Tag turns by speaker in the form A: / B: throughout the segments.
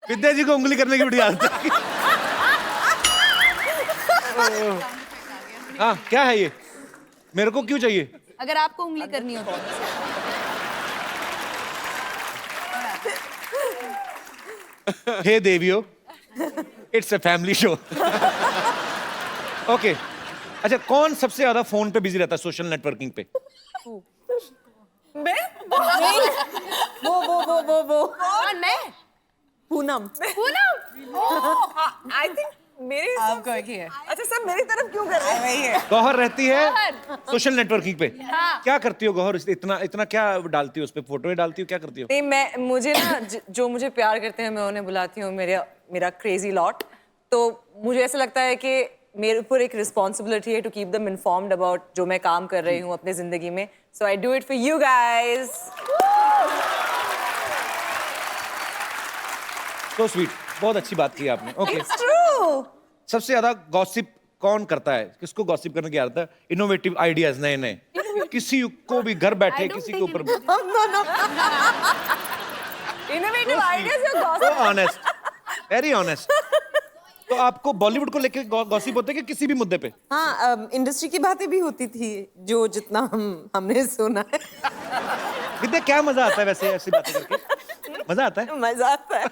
A: विद्या जी को उंगली करने की बड़ी आदत है। हाँ, क्या है ये? मेरे को क्यों चाहिए?
B: अगर आपको उंगली करनी हो तो।
A: हे देवियो, it's a family show. Okay, अच्छा कौन सबसे ज्यादा फोन पे बिजी रहता है सोशल नेटवर्किंग पे?
C: मैं वो
B: कौन मैं?
C: पूनम आई थिंक मेरे
B: आपको है।
C: अच्छा सब मेरी तरफ क्यों कर रहे हैं? वही है।
A: गौहर रहती है सोशल नेटवर्किंग पे। क्या करती हो गौहर? इतना इतना क्या डालती हो उस पे? फोटो डालती हो, क्या करती हो?
C: नहीं मैं मुझे ना जो मुझे प्यार करते हैं मैं उन्हें बुलाती हूँ मेरा क्रेजी लॉट। तो मुझे ऐसा लगता है कि मेरे ऊपर एक रिस्पॉन्सिबिलिटी है to keep them informed about जो मैं काम कर रही हूँ अपने जिंदगी में। So I do it for you guys.
A: तो स्वीट, बहुत अच्छी बात की आपने। Okay,
C: it's true.
A: सबसे ज्यादा गॉसिप कौन करता है? किसको गॉसिप करने की आदत है? इनोवेटिव आइडियाज नए नए, किसी को भी घर बैठे किसी के ऊपर।
C: इनोवेटिव आइडियाज या गॉसिप?
A: Honest, very honest. तो आपको बॉलीवुड को लेकर गॉसिप होते है कि किसी भी मुद्दे पे?
C: हाँ, इंडस्ट्री की बातें भी होती थी जो जितना हमने सुना है।
A: विद्या, क्या मजा आता है वैसे ऐसी बातें करके? मजा आता है?
C: मजा आता है।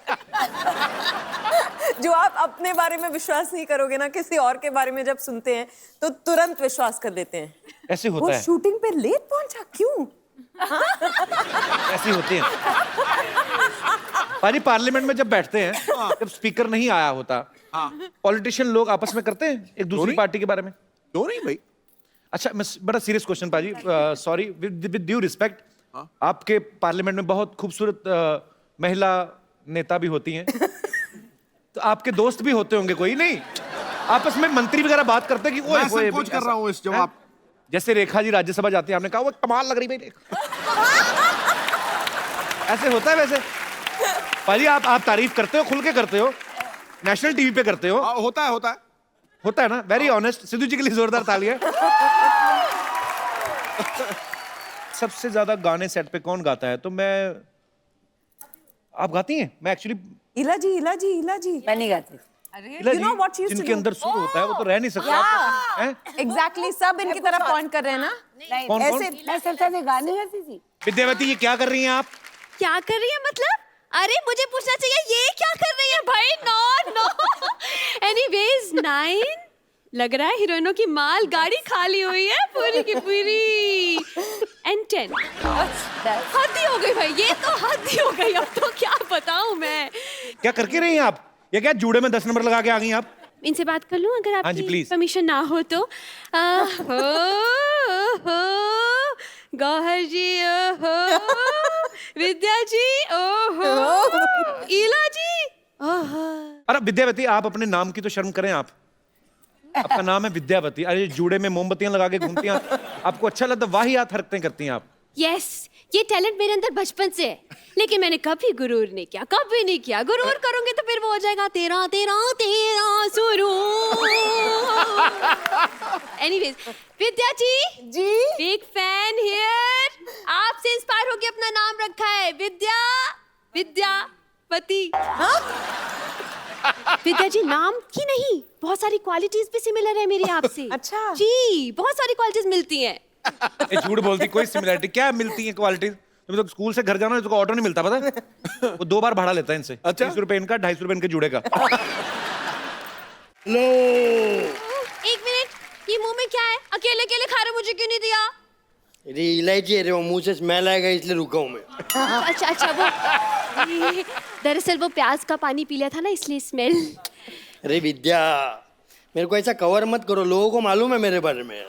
C: जो आप अपने बारे में विश्वास नहीं करोगे ना, किसी और के बारे में जब सुनते हैं तो तुरंत विश्वास कर लेते हैं।
A: ऐसे
C: वो
A: होता है,
C: शूटिंग पे लेट पहुंचा क्यों?
A: ऐसी होती है। पाजी पार्लियामेंट में जब बैठते हैं, जब स्पीकर नहीं आया होता, पॉलिटिशियन लोग आपस में करते हैं एक दूसरी पार्टी के बारे में?
D: क्यों नहीं भाई?
A: अच्छा, मैं बड़ा सीरियस क्वेश्चन पाजी, सॉरी, विद ड्यू रिस्पेक्ट, आपके पार्लियामेंट में बहुत खूबसूरत महिला नेता भी होती हैं, तो आपके दोस्त भी होते होंगे कोई? नहीं, आपस में मंत्री वगैरह बात करते हैं कि
D: मैं संकोच कर रहा हूँ इस जवाब।
A: जैसे रेखा जी राज्यसभा जाती है, आपने कहा वो कमाल लग रही भाई रेखा। ऐसे होता है वैसे? पाजी आप तारीफ करते हो, खुल के करते हो, नेशनल टीवी पे करते हो।
D: होता है
A: होता है ना? Very honest. सिद्धू जी के लिए जोरदार तालियां। सबसे ज्यादा गाने सेट पे कौन गाता है? तो आप गाती हैं? मैं एक्चुअली
C: इलाजी
B: मैं नहीं गाती।
C: You know what she used to
A: जिनके
C: do?
A: अंदर सुर होता है वो तो रह नहीं सकता। हैं?
C: एग्जैक्टली सब इनकी तरफ पॉइंट कर रहे हैं ना।
A: कौन
C: ऐसे
B: मैं सबसे ज्यादा गाने गाती थी।
A: विद्यावती, ये क्या कर रही हैं आप?
E: क्या कर रही है मतलब? अरे मुझे पूछना चाहिए ये क्या कर रही है भाई? No no. एनीवेज 9 लग रहा है हीरोइनों की माल गाड़ी खाली हुई है पूरी की पूरी। एंड 10 हद ही हो गई भाई, ये तो हद ही हो गई। अब तो क्या बताऊं मैं।
A: क्या करके रही हैं आप? ये क्या जूड़े में 10 नंबर लगा के आ गई आप?
E: इनसे बात कर लूं अगर
A: हाँ जी,
E: आपकी
A: please.
E: परमिशन ना हो तो? गौहर जी, ओहो विद्या जी, ओहो इला जी, ओहो।
A: अरे विद्यावती, आप अपने नाम की तो शर्म करें आप। आपका नाम है विद्यावती, अरे जूड़े में मोमबत्तियां लगा के घूमती हैं आपको अच्छा लगता? वाहियात हरकतें करती हैं आप।
E: यस, ये टैलेंट मेरे अंदर बचपन से है, लेकिन मैंने कभी गुरूर नहीं किया, कभी नहीं किया। गुरूर करूंगी तो फिर वो हो जाएगा तेरा तेरा तेरा सुरूर। Anyways, Vidya ji big fan here. आपसे इंस्पायर होके अपना नाम रखा है विद्यावती। विद्या जी नाम की नहीं, बहुत सारी क्वालिटीज भी सिमिलर है मेरी आपसे।
C: अच्छा
E: जी, बहुत सारी क्वालिटीज मिलती हैं।
A: ये झूठ बोलती, कोई सिमिलरिटी क्या मिलती है क्वालिटीज? तुम्हें तो स्कूल से घर जाना है तो ऑटो नहीं मिलता, पता है? वो 2 बार भाड़ा लेता है इनसे।
D: अच्छा।
A: 30 रुपए इनका, 250 रुपए इनके जूड़े का।
D: लो,
E: एक मिनट, ये मुंह में क्या है? अकेले अकेले खा रहे, मुझे क्यों नहीं दिया?
F: अरे इलायची है रे, वो मुंह से स्मेल आएगा इसलिए रुका हूँ मैं।
E: अच्छा वो दरअसल वो प्याज का पानी पी लिया था ना, इसलिए स्मेल।
F: अरे विद्या, मेरे को ऐसा कवर मत करो, लोगों को मालूम है मेरे बारे में।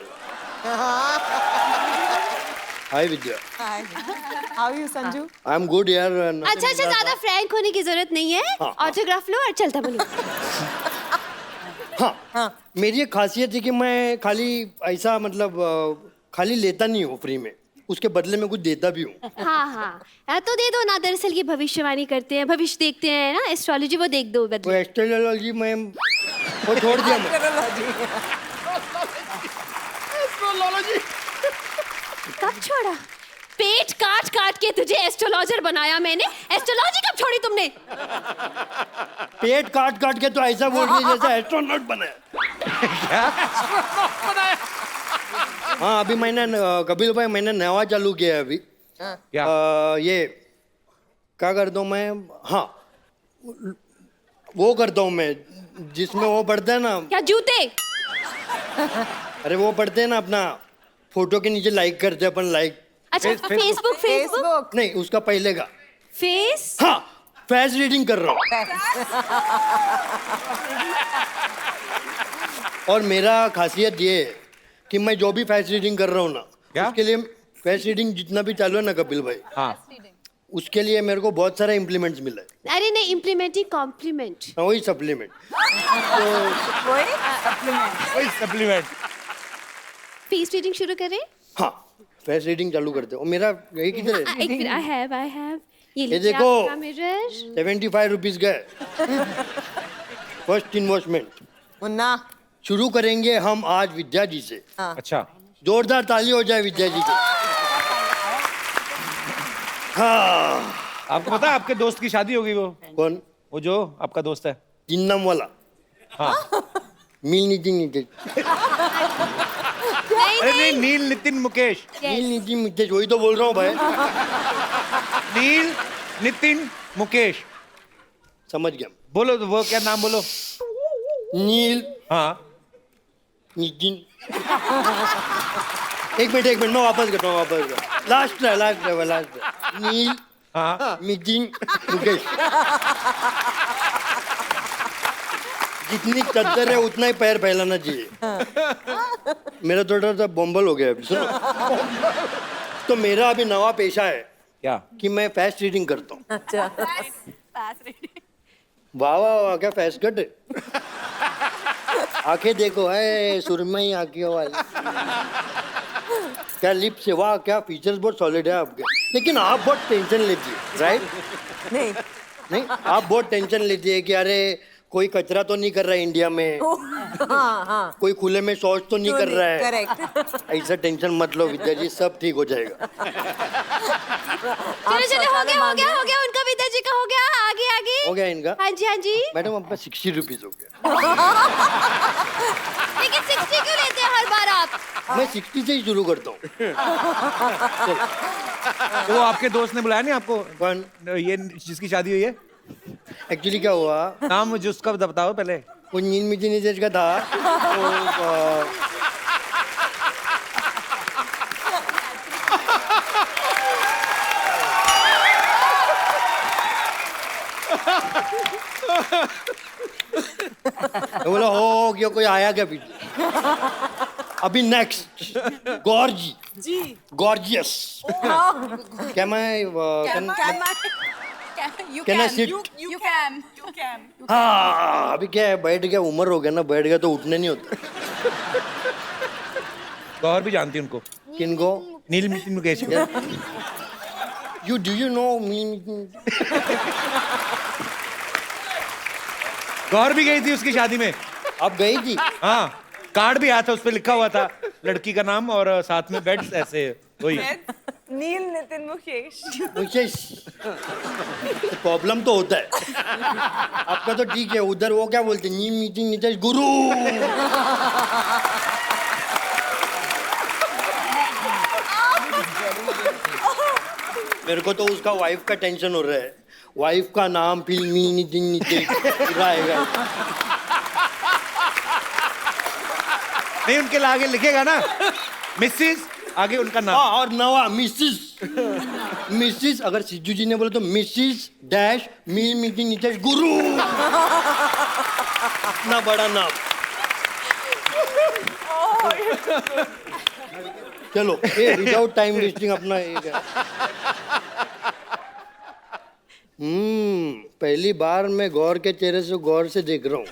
F: Hi Vidya.
C: How you Sanju?
F: I am good यार।
E: अच्छा ज्यादा फ्रैंक होने की जरूरत नहीं है।
F: हाँ।
E: ऑटोग्राफ लो और चलता बोलो।
F: हाँ, मेरी एक खासियत है कि मैं खाली ऐसा मतलब खाली लेता नहीं हूँ फ्री में, उसके बदले में कुछ देता भी हूँ।
E: हाँ तो दे दो ना। दरअसल ये भविष्यवाणी करते हैं, भविष्य देखते हैं ना, एस्ट्रोलॉजी, वो देख दो
F: वो
E: बदले।
F: एस्ट्रोलॉजी में वो छोड़ दिया मैं।
E: कब छोड़ा? पेट काट काट के तुझे एस्ट्रोलॉजर बनाया मैंने। एस्ट्रोलॉजी कब छोड़ी तुमने?
F: पेट काट काट के तो ऐसा बोल रही है जैसे एस्ट्रोनॉट बने। हाँ अभी मैंने कपिल भाई मैंने नया चालू किया है अभी।
A: क्या?
F: ये क्या करता हूँ मैं? हाँ वो करता हूँ मैं जिसमें वो पढ़ते हैं ना,
E: क्या जूते?
F: अरे वो पढ़ते हैं ना अपना फोटो के नीचे लाइक करते हैं अपन लाइक।
E: अच्छा फेसबुक फेसबुक
F: नहीं उसका पहले का
E: फेस।
F: हाँ फेस रीडिंग कर रहा हूँ। और मेरा खासियत ये है कि मैं जो भी फेस रीडिंग कर रहा हूँ ना
A: क्या?
F: उसके लिए फेस रीडिंग जितना भी चालू है ना कपिल भाई,
A: हाँ
F: उसके लिए मेरे को बहुत सारे इम्प्लीमेंट्स मिला है।
E: अरे नहीं इम्प्लीमेंटिंग कॉम्प्लीमेंट।
F: हाँ, वही सप्लीमेंट।
A: वही सप्लीमेंट।
E: फेस रीडिंग शुरू करें?
F: हाँ फेस रीडिंग चालू करते हो। मेरा ये किधर है?
E: एक मिनट आई हैव ये लीजिए
F: देखो।
E: आपका मिरर।
F: 75 रुपीज का है। First investment.
C: मुन्ना
F: शुरू करेंगे हम आज विद्या जी से।
A: अच्छा
F: जोरदार ताली हो जाए विद्या जी की। हाँ
A: आपको पता है आपके दोस्त की शादी होगी?
F: कौन?
A: वो जो आपका दोस्त है।
F: जिन्नम वाला।
A: हाँ
F: मील नितिन नितेश।
E: नहीं
A: अरे
E: नहीं
A: नहीं, नील नितिन मुकेश।
F: नील नितिन नितेश वही तो बोल रहा हूँ भाई।
A: नील नितिन मुकेश।
F: समझ गया।
A: बोलो तो वो क्या नाम बोलो।
F: नील
A: हाँ
F: नितिन। एक मिनट मैं वापस करता हूँ लास्ट है। नील
A: हाँ
F: नितिन मुकेश। जितनी चद्दर है उतना ही पैर फैलाना चाहिए। मेरा थोड़ा सा बॉम्बल हो गया अभी सुनो। तो मेरा अभी नवा पेशा है
A: क्या?
F: कि मैं फेस रीडिंग करता हूँ।
C: अच्छा
F: वाह वाह वाह क्या फेस कट है। आंखें देखो है सुरमई आंखों वाली। क्या लिप्स है, वाह क्या फीचर्स बहुत सॉलिड है आपके। लेकिन आप बहुत टेंशन लेती है राइट?
C: नहीं
F: नहीं आप बहुत टेंशन लेती है कि अरे कोई कचरा तो नहीं कर रहा है इंडिया में,
C: हाँ
F: कोई खुले में शौच तो नहीं कर रहा है।
C: करेक्ट।
F: ऐसा टेंशन मत लो विद्या जी, सब ठीक हो जाएगा।
E: चलो हो गया उनका विद्या जी का हो गया। आगे आगे
F: हो गया इनका?
E: हाँ जी
F: मैडम आपका 60 रुपीज हो गया।
E: लेकिन 60 क्यों लेते हैं हर बार आप?
F: मैं 60 से ही शुरू करता हूँ।
A: वो आपके दोस्त ने बुलाया नहीं आपको?
F: कौन?
A: ये जिसकी शादी हुई है।
F: एक्चुअली क्या हुआ,
A: नाम मुझे उसका बताओ पहले।
F: वो नील मिटी नितेश का था तो बोला हो गया, कोई आया क्या पीछे? अभी नेक्स्ट गॉर्जियस। क्या मैं Can I sit?
B: You can.
F: हाँ अभी क्या है, बैठ गया, उम्र हो गया ना, बैठ गया तो उठने नहीं होता।
A: गौर भी जानती उनको।
F: किनको?
A: नील नितिन मुकेश को।
F: you know me?
A: गौर भी गई थी उसकी शादी में।
F: आप गई थी?
A: हाँ कार्ड भी आया था, उस पे लिखा हुआ था लड़की का नाम और साथ में बेड्स ऐसे वही।
C: नील नितिन मुकेश।
F: विशेष प्रॉब्लम तो होता है आपका तो ठीक है। उधर वो क्या बोलते हैं, नीम मीटिंग नीतीश गुरु। मेरे को तो उसका वाइफ का टेंशन हो रहा है। वाइफ का नाम फिल्मी नितिन नीतीश पूरा आएगा।
A: नहीं उनके आगे लिखेगा ना मिसेस, आगे उनका नाम।
F: हाँ और नवा मिसिस अगर सिद्धू जी ने बोला तो मिसिस डैश मील मीटिंग नीतीश गुरु। इतना बड़ा नाम। चलो ये विदाउट टाइम वेस्टिंग अपना पहली बार मैं गौर के चेहरे से गौर से देख रहा हूँ।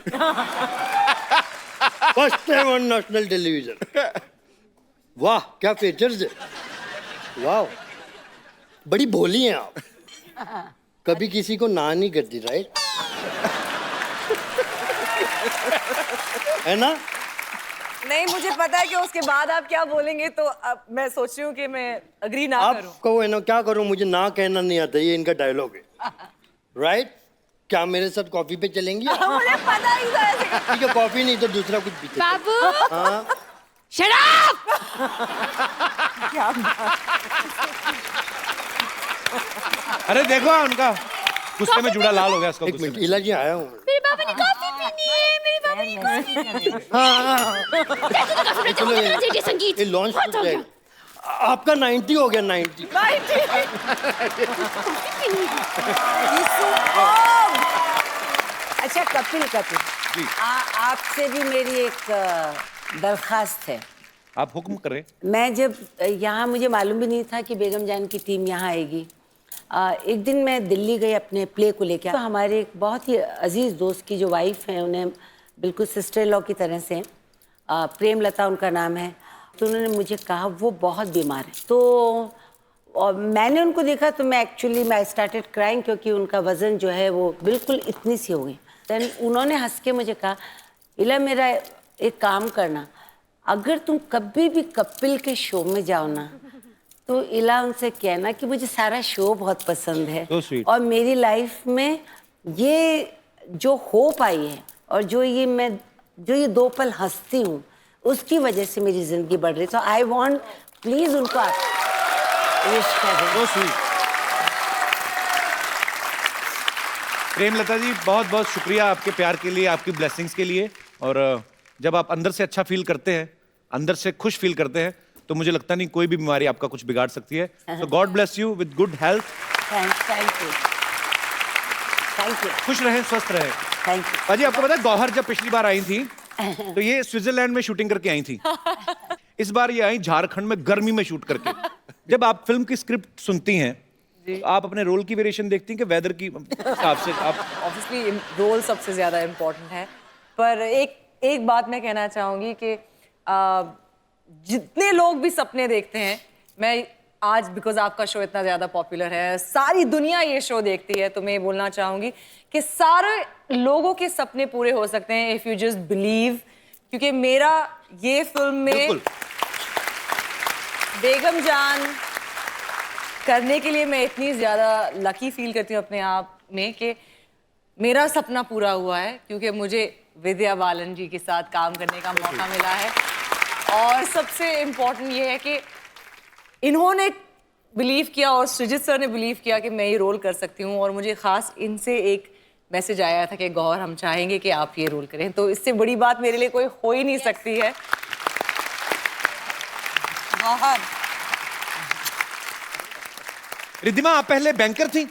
F: First time on national television. वाह क्या फीचर्स है, वाह बड़ी भोली हैं आप। कभी किसी को ना नहीं करती राइट? है ना?
C: नहीं, मुझे पता है कि उसके बाद आप क्या बोलेंगे, तो अब मैं सोच रही हूँ कि मैं अग्री ना करूँ।
F: आपको है ना क्या करूं, मुझे ना कहना नहीं आता, ये इनका डायलॉग है। राइट? क्या मेरे साथ कॉफी पे चलेंगी?
C: मुझे पता ही था ऐसे।
F: ठीक है, कॉफी नहीं तो दूसरा कुछ पीते।
E: बाबू
F: हाँ,
E: शट अप।
A: अरे देखो उनका गुस्से में जुड़ा लाल हो गया इसका
F: एक
A: गुस्से
F: मिनट,
A: में।
F: इला जी आया हूँ।
E: मेरे बाबा ने कॉफी पीनी है, मेरे बाबा ने कॉफी पीनी है।
F: हाँ,
E: चलो तेरा सीटी संगीत
F: ये लॉन्च
E: बहुत हो गया।
F: आपका 90 हो गया, 90।
B: अच्छा कपिल कपिल, आपसे भी मेरी एक दरखास्त है।
A: आप हुक्म करें।
B: मैं जब यहाँ, मुझे मालूम भी नहीं था कि बेगम जान की टीम यहाँ आएगी। एक दिन मैं दिल्ली गई अपने प्ले को लेकर, तो हमारे एक बहुत ही अजीज दोस्त की जो वाइफ है, उन्हें बिल्कुल सिस्टर लॉ की तरह से, प्रेमलता उनका नाम है, तो उन्होंने मुझे कहा वो बहुत बीमार है। तो और मैंने उनको देखा तो मैं आई स्टार्टेड क्राइंग, क्योंकि उनका वज़न जो है वो बिल्कुल इतनी सी हो गई। देन उन्होंने हंस के मुझे कहा, इला मेरा एक काम करना, अगर तुम कभी भी कपिल के शो में जाओ ना, तो इला उनसे कहना कि मुझे सारा शो बहुत पसंद है,
A: So sweet.
B: और मेरी लाइफ में ये जो होप आई है और जो ये 2 पल हंसती हूँ, उसकी वजह से मेरी जिंदगी बढ़ रही है। तो आई वांट प्लीज उनको विश कर
A: So sweet. प्रेमलता जी, बहुत बहुत शुक्रिया आपके प्यार के लिए, आपकी ब्लेसिंग्स के लिए। और जब आप अंदर से अच्छा फील करते हैं, अंदर से खुश फील करते हैं, तो मुझे लगता नहीं कोई भी बीमारी आपका कुछ बिगाड़ सकती है। तो God bless you with good health.
B: Thank you
A: खुश रहें, स्वस्थ रहें।
B: Thank you.
A: पाजी, आपको पता है गौहर जब पिछली बार आई थी तो ये स्विट्जरलैंड में शूटिंग करके आई थी। इस बार ये आई झारखंड में गर्मी में शूट करके। जब आप फिल्म की स्क्रिप्ट सुनती हैं, तो आप अपने रोल की वेरिएशन देखती हैं कि वेदर की हिसाब से? आप
C: ऑब्वियसली रोल सबसे ज़्यादा इम्पोर्टेंट है, पर एक बात मैं कहना चाहूँगी कि जितने लोग भी सपने देखते हैं, मैं आज बिकॉज आपका शो इतना ज़्यादा पॉपुलर है, सारी दुनिया ये शो देखती है, तो मैं ये बोलना चाहूँगी कि सारे लोगों के सपने पूरे हो सकते हैं इफ़ यू जस्ट बिलीव। क्योंकि मेरा ये फिल्म में
A: बिल्कुल
C: बेगम जान करने के लिए मैं इतनी ज़्यादा लकी फील करती हूँ अपने आप में कि मेरा सपना पूरा हुआ है, क्योंकि मुझे विद्या बालन जी के साथ काम करने का मौका मिला है। और सबसे इम्पोर्टेंट ये है कि इन्होंने बिलीव किया और सृजित सर ने बिलीव किया कि मैं ये रोल कर सकती हूँ, और मुझे ख़ास इनसे एक मैसेज आया था कि गौहर, हम चाहेंगे कि आप ये रोल करें। तो इससे बड़ी बात मेरे लिए कोई हो ही नहीं सकती है। गौहर।
A: रिद्धिमा, आप पहले बैंकर थी,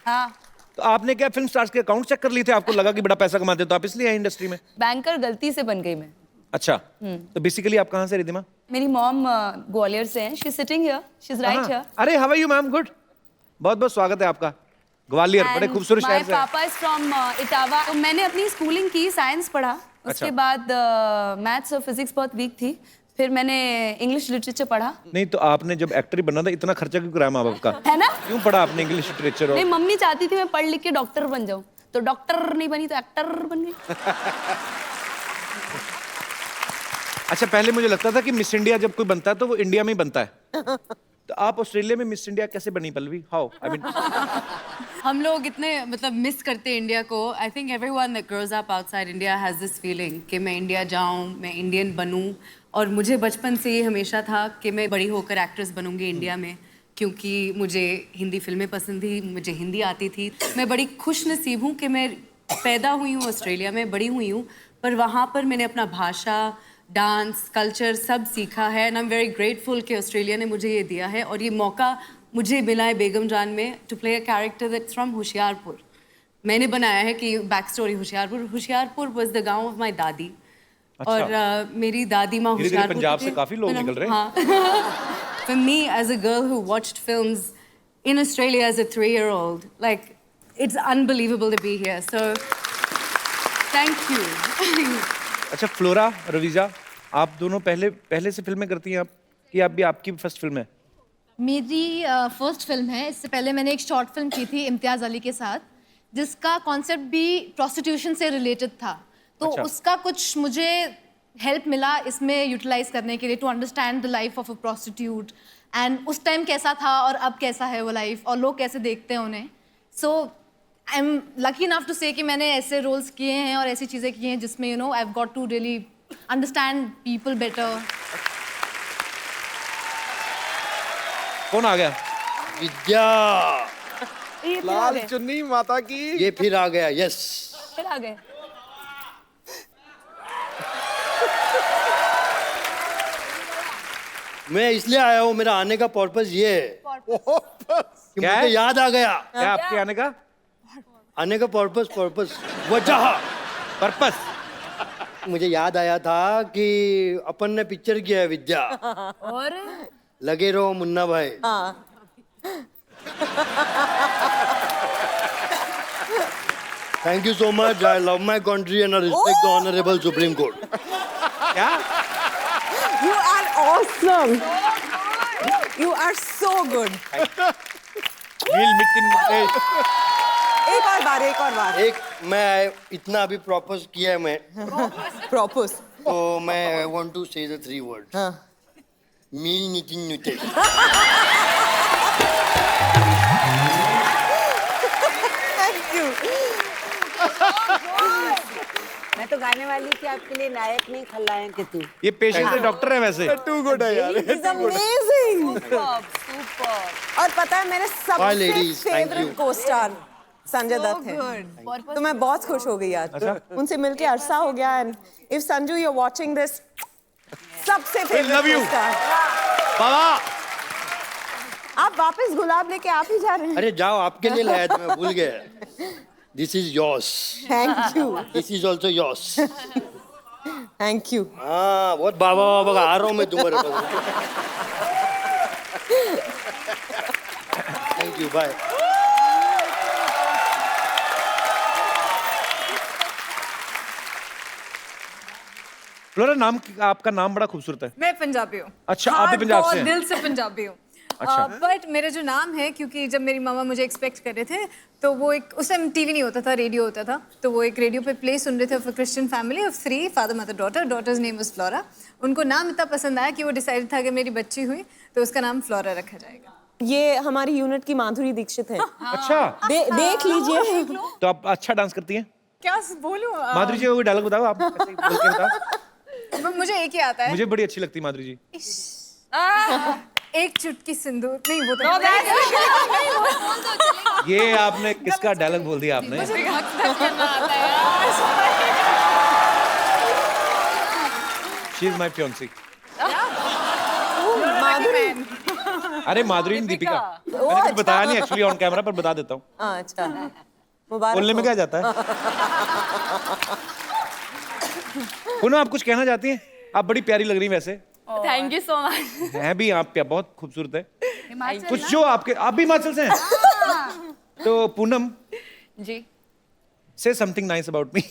B: हाँ,
A: तो आपने क्या फिल्म स्टार्स के अकाउंट चेक कर लिए थे? आपको लगा कि बड़ा पैसा कमाते हो तो आप इसलिए आए इंडस्ट्री में?
B: बैंकर गलती से बन गई मैं।
A: अच्छा, तो बेसिकली आप कहाँ से रिद्धिमा?
B: मेरी मॉम ग्वालियर से हैं। She is sitting here, she is right here.
A: अरे how are you ma'am? Good, बहुत बहुत स्वागत है आपका। ग्वालियर बड़े खूबसूरत शहर से।
B: माय पापा इज फ्रॉम इटावा। तो मैंने अपनी स्कूलिंग की, साइंस पढ़ा, उसके बाद मैथ्स और फिजिक्स बहुत वीक थी, फिर मैंने इंग्लिश लिटरेचर पढ़ा।
A: नहीं तो आपने जब एक्टर ही बनना था, इतना खर्चा क्यों कराया माँ बाप का?
B: है ना?
A: क्यों पढ़ा आपने इंग्लिश लिटरेचर?
B: नहीं, मम्मी चाहती थी मैं पढ़ लिख के डॉक्टर बन जाऊं, तो डॉक्टर नहीं बनी तो एक्टर बन गई।
A: अच्छा, पहले मुझे लगता था कि मिस इंडिया जब कोई बनता है तो वो इंडिया में ही बनता है। तो आप ऑस्ट्रेलिया में मिस इंडिया कैसे बनी पल्लवी? हाउ? आई मीन
G: हम लोग इतने मतलब मिस करते हैं इंडिया को। I think everyone that grows up outside India has this feeling कि मैं इंडिया जाऊं, मैं इंडियन बनूं। और मुझे बचपन से ये हमेशा था कि मैं बड़ी होकर एक्ट्रेस बनूंगी इंडिया में, क्योंकि मुझे हिंदी फिल्में पसंद थी, मुझे हिंदी आती थी। मैं बड़ी खुश नसीब हूँ कि मैं पैदा हुई हूँ ऑस्ट्रेलिया में, बड़ी हुई हूँ, पर वहाँ पर मैंने अपना भाषा, डांस, कल्चर सब सीखा है। And I am very grateful कि ऑस्ट्रेलिया ने मुझे ये दिया है, और ये मौका मुझे मिला है बेगम जान में to play a character that's from Hoshiarpur. मैंने बनाया है कि back story Hoshiarpur was the गांव ऑफ माय दादी।
A: अच्छा।
G: और मेरी दादी माँ
A: धीरे-धीरे
G: होशियारपुर
A: पंजाब
G: की
A: से
G: थी।
A: काफी लोग निकल रहे हैं।
G: हाँ। For me as a girl who watched films in Australia as a 3-year-old, like it's unbelievable to be here. So thank you.
A: अच्छा, फ्लोरा, रवीजा, आप दोनों पहले से फिल्में करती हैं आप, कि आप भी आपकी फर्स्ट फिल्म है?
H: मेरी फर्स्ट फिल्म है। इससे पहले मैंने एक शॉर्ट फिल्म की थी इम्तियाज़ अली के साथ, जिसका कॉन्सेप्ट भी प्रोस्टिट्यूशन से रिलेटेड था। तो
A: अच्छा।
H: उसका कुछ मुझे हेल्प मिला इसमें यूटिलाइज करने के लिए, to understand the life of a prostitute and उस टाइम कैसा था और अब कैसा है वो लाइफ और लोग कैसे देखते हैं उन्हें. So I am lucky enough to say कि मैंने ऐसे रोल्स किए हैं और ऐसी चीज़ें की हैं जिसमें I have got to really understand people better.
A: कौन आ गया?
F: विद्या,
D: लाल चुन्नी माता की.
F: ये फिर आ गया. यस,
C: फिर आ गए.
F: मैं इसलिए आया हूँ, मेरा आने का पर्पस ये है कि
A: क्या
F: मुझे
A: है?
F: याद आ गया.
A: क्या आपके आने का
F: आने का पर्पस वजह.
A: पर्पस?
F: मुझे याद आया था कि अपन ने पिक्चर किया है विद्या.
C: और
F: लगे रहो मुन्ना भाई. Thank you so much. I love my country and I respect the honourable supreme court.
A: क्या?
C: you are awesome. You are so good.
A: नील मिट्टी
C: एक और बार.
F: एक मैं इतना अभी प्रॉपोज किया है मैं,
C: Propose.
F: तो मैं I want to say the 3 words. मील नितिन नुते.
C: Thank you.
B: मैं तो गाने वाली थी आपके लिए, नायक नहीं खलनायक के तू.
A: ये पेशेंट से डॉक्टर है वैसे.
D: टू गुड है यार.
C: He's amazing. और पता है मेरे
F: Bye,
C: सबसे
F: ladies. Thank
C: favourite
F: you.
C: Co-star Sanjay Dutt है. तो मैं बहुत खुश हो गई आज. उनसे मिलके अरसा हो गया. And if Sanju you are watching this, सबसे
A: love
C: favourite
A: you.
C: Co-star.
A: Baba
C: आप वापस गुलाब लेके आप ही जा रहे हैं.
F: अरे जाओ, आपके लिए लाया था, मैं भूल गया. This is yours.
C: Thank you.
F: This is also yours.
C: Thank you.
F: हाँ, बहुत बाबा का आ रहा हूँ मैं तुम्हारे पास. Thank you. बाय.
A: फ्लोरा, आपका नाम बड़ा खूबसूरत है.
G: मैं पंजाबी हूँ.
A: अच्छा, आप भी पंजाब से हैं?
G: दिल से पंजाबी हूँ.
A: अच्छा.
G: बट मेरा जो नाम है, क्योंकि जब मेरी मामा मुझे एक्सपेक्ट कर रहे थे, तो वो एक, उस टाइम टीवी नहीं होता था, रेडियो होता था, तो वो एक रेडियो पे प्ले सुन रहे थे of a Christian family of 3, father mother daughter. Daughter's name was Flora. उनको नाम इतना पसंद आया कि वो डिसाइड था कि मेरी बच्ची हुई तो उसका नाम फ्लोरा रखा जाएगा.
C: ये हमारी यूनिट की माधुरी दीक्षित है.
A: अच्छा,
C: देख लीजिए.
A: तो आप अच्छा डांस करती हैं.
G: क्या बोलूँ?
A: माधुरी जी को कोई डायलॉग बताओ आप. ऐसे ही बोल के बताओ.
G: मुझे एक ही आता है.
A: मुझे बड़ी अच्छी लगती है माधुरी जी.
G: एक चुटकी सिंदूर. नहीं, वो तो
A: ये आपने किसका डायलॉग बोल दिया आपने? She is my fiancée. अरे माधुरी नहीं, दीपिका. मैंने कुछ बताया नहीं एक्चुअली ऑन कैमरा, पर बता देता हूँ.
C: अच्छा, मुबारक
A: बोलने में
C: हो.
A: क्या जाता है. पूनम, आप कुछ कहना चाहती हैं? आप बड़ी प्यारी लग रही हैं वैसे.
E: Thank you so much.
A: हैं भी आप क्या बहुत खूबसूरत है. कुछ जो आपके, आप भी हिमाचल से हैं? तो पूनम,
E: जी,
A: say something nice about me.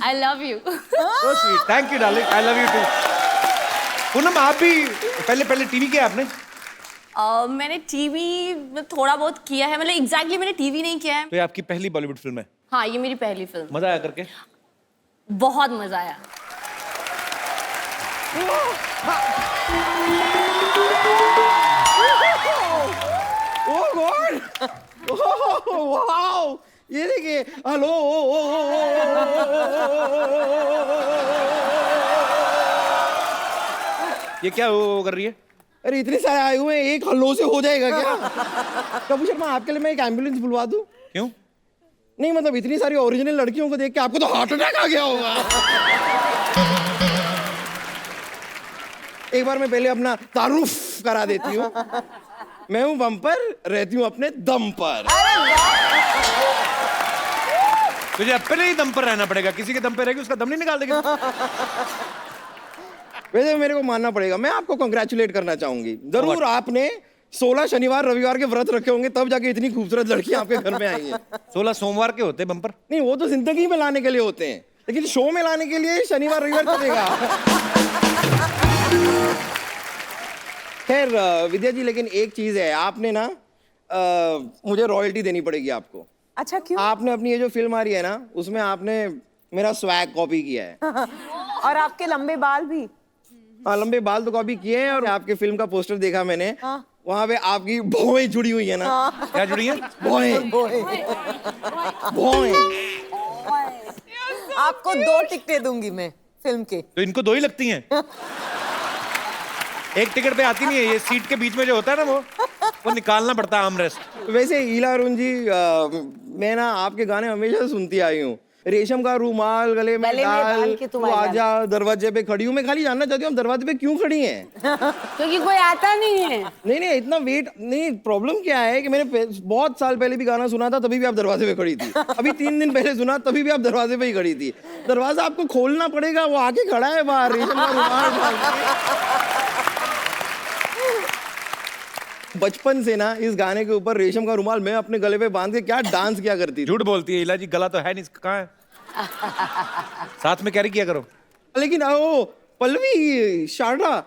E: I love you.
A: So sweet. Thank you, darling. I love you too. Poonam, आप भी पहले टीवी किया आपने?
E: मैंने टीवी में थोड़ा बहुत किया है, मतलब एग्जैक्टली मैंने टीवी नहीं किया है.
A: तो ये आपकी पहली बॉलीवुड फिल्म है.
E: हाँ, ये मेरी पहली फिल्म.
A: मजा आया करके?
E: बहुत मजा आया.
D: Oh God! Oh wow! ये देखिए. हेलो.
A: ये क्या वो कर रही है?
D: अरे इतने सारे आए हुए हैं, एक हल्लो से हो जाएगा क्या? कपूर शर्मा, आपके लिए मैं एक एम्बुलेंस बुलवा दूं?
A: क्यों?
D: नहीं मतलब इतनी सारी ओरिजिनल लड़कियों को देख के आपको तो हार्ट अटैक आ गया होगा. एक बार मैं पहले अपना तारुफ करा देती हूँ. मैं हूँ बम्पर, रहती हूँ अपने दम पर.
A: तुझे अपने ही दम पर रहना पड़ेगा. किसी के दम पे रहेगी उसका दम नहीं निकाल देगी.
D: वैसे मेरे को मानना पड़ेगा, मैं आपको कंग्रेचुलेट करना चाहूंगी. जरूर आपने 16 शनिवार रविवार के व्रत रखे होंगे, तब जाके इतनी खूबसूरत लड़कियां आपके घर में आई हैं.
A: 16 सोमवार के होते बम्पर.
D: नहीं, वो तो जिंदगी में लाने के लिए होते हैं, लेकिन शो में लाने के लिए शनिवार रविवार चलेगा. खैर विद्या जी, लेकिन एक चीज है, आपने ना मुझे रॉयल्टी देनी पड़ेगी आपको.
C: अच्छा, क्यों?
D: आपने अपनी ये जो फिल्म आ रही है ना, उसमें आपने मेरा स्वैग कॉपी किया है.
C: और आपके लंबे बाल भी।
D: हाँ, लंबे बाल तो कॉपी किए हैं, और आपके फिल्म का पोस्टर देखा मैंने, वहाँ पे आपकी भौएं जुड़ी हुई है ना।
A: क्या जुड़ी है?
D: भौएं, भौएं।
C: आपको 2 टिकटें दूंगी मैं फिल्म के।
A: तो इनको 2 ही लगती हैं। एक टिकट पे आती नहीं है, ये सीट के बीच में जो होता है ना वो निकालना पड़ता है आर्मरेस्ट।
D: वैसे ईला अरुण जी, मैं ना आपके गाने हमेशा सुनती आई हूँ। रेशम का रूमाल गले में डाल, तू आजा, दरवाजे पे खड़ी हूँ। मैं खाली जानना चाहती हूँ आप दरवाजे पे क्यों खड़ी हैं?
B: क्योंकि कोई आता नहीं है।
D: नहीं, इतना वेट नहीं। प्रॉब्लम क्या है कि मैंने बहुत साल पहले भी गाना सुना था, तभी भी आप दरवाजे पे खड़ी थी। अभी 3 दिन पहले सुना, तभी भी आप दरवाजे पे ही खड़ी थी। दरवाजा आपको खोलना पड़ेगा, वो आके खड़ा है बाहर, रेशम का रूमाल डाल के। बचपन से ना इस गाने के ऊपर रेशम का रुमाल मैं अपने गले पे बांध के क्या डांस किया करती थी।
A: झूठ बोलती है ईला जी, गला तो है नहीं, कहाँ है? साथ में कैरी किया करो।
D: लेकिन ओ पल्लवी, शारदा